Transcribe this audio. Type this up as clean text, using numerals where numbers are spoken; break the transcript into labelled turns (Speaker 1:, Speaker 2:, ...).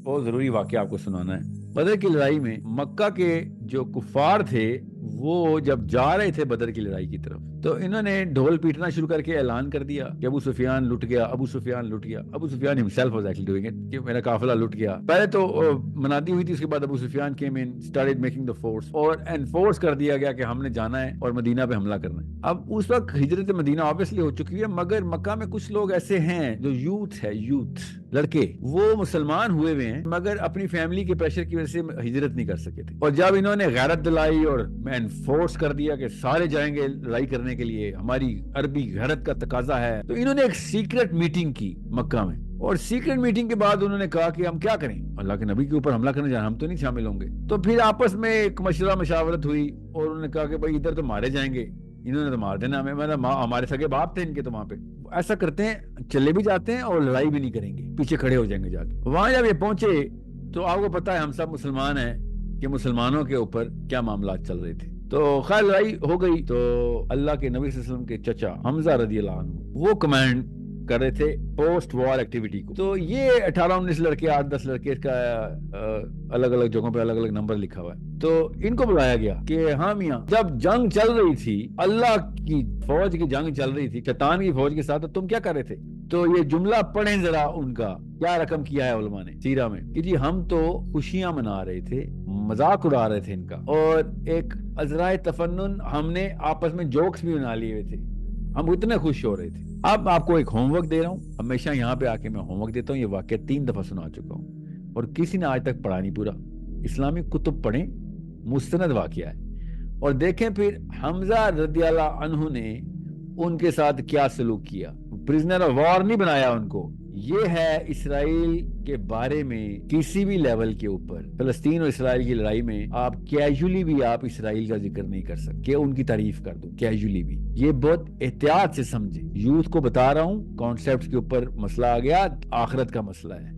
Speaker 1: बहुत जरूरी वाकया आपको सुनाना है। बदर की लड़ाई में मक्का के जो कुफार थे वो जब जा रहे थे बदर की लड़ाई की तरफ, तो इन्होंने ढोल पीटना शुरू करके ऐलान कर दिया कि अबू सुफियान लुट गया, अबू सुफियान लुट गया। Abu Sufyan himself was actually doing it कि मेरा काफिला लुट गया। पहले तो मनादी हुई थी, उसके बाद अबू सुफियान केम इन, स्टार्टेड मेकिंग द फोर्स, और एनफोर्स कर दिया गया कि हमने जाना है और मदीना पे हमला करना है। अब उस वक्त हिजरत मदीना ऑब्वियसली हो चुकी है, मगर मक्का में कुछ लोग ऐसे हैं जो यूथ है, यूथ लड़के, वो मुसलमान हुए हुए हैं मगर अपनी फैमिली के प्रेशर की वजह से हिजरत नहीं कर सके थे। और जब इन्होंने गैरत दिलाई और एनफोर्स कर दिया कि सारे जाएंगे लड़ाई करने के लिए, हमारी अरबी गैरत का तकाजा है, तो इन्होंने एक सीक्रेट मीटिंग की मक्का में। और सीक्रेट मीटिंग के बाद उन्होंने कहा कि हम क्या करें, अल्लाह के नबी के ऊपर हमला करने जाना, हम तो नहीं शामिल होंगे। तो फिर आपस में एक मशावरत हुई और उन्होंने कहा कि भाई इधर तो मारे जाएंगे, इन्होंने तो मार देना हमें, मतलब हमारे सगे बाप थे इनके, तो वहां पे ऐसा करते हैं, चले भी जाते हैं और लड़ाई भी नहीं करेंगे, पीछे खड़े हो जाएंगे जाके। वहां जब ये पहुंचे तो आपको पता है हम सब मुसलमान हैं कि मुसलमानों के ऊपर क्या मामला चल रहे थे। तो खैर लड़ाई हो गई। तो अल्लाह के नबी सल्लल्लाहु अलैहि वसल्लम के चचा हमजा रजी अल्लाह अन्हु वो कमांड कर रहे थे पोस्ट वॉर एक्टिविटी को। तो ये 18-19 लड़के, 8-10 लड़के, इसका अलग अलग जगहों पे अलग अलग नंबर लिखा हुआ है। तो इनको बुलाया गया कि हाँ मियाँ, जब जंग चल रही थी, अल्लाह की फौज की जंग चल रही थी शैतान की फौज के साथ, तो तुम क्या कर रहे थे? तो ये जुमला पढ़ें जरा उनका, क्या रकम किया है उलमा ने सीरा में कि जी हम तो खुशियां मना रहे थे, मजाक उड़ा रहे थे इनका, और एक अजराए तफन्नुन हमने आपस में जोक्स भी बना लिए हुए थे, हम इतने खुश हो रहे थे। अब आपको एक होमवर्क दे रहा हूँ, हमेशा यहाँ पे आके मैं होमवर्क देता हूँ, ये वाकया 3 दफा सुना चुका हूँ और किसी ने आज तक पढ़ा नहीं पूरा। इस्लामिक कुतुब पढ़ें, मुस्तनद वाकया है, और देखें फिर हमजा रदियल्लाहु अन्हु ने उनके साथ क्या सलूक किया। प्रिजनर ऑफ वॉर नहीं बनाया उनको। ये है इसराइल के बारे में किसी भी लेवल के ऊपर, फलस्तीन और इसराइल की लड़ाई में आप कैजुअली भी आप इसराइल का जिक्र नहीं कर सकते, उनकी तारीफ कर दो कैजुअली भी। ये बहुत एहतियात से समझे, यूथ को बता रहा हूँ, कॉन्सेप्ट के ऊपर मसला आ गया, आखिरत का मसला है।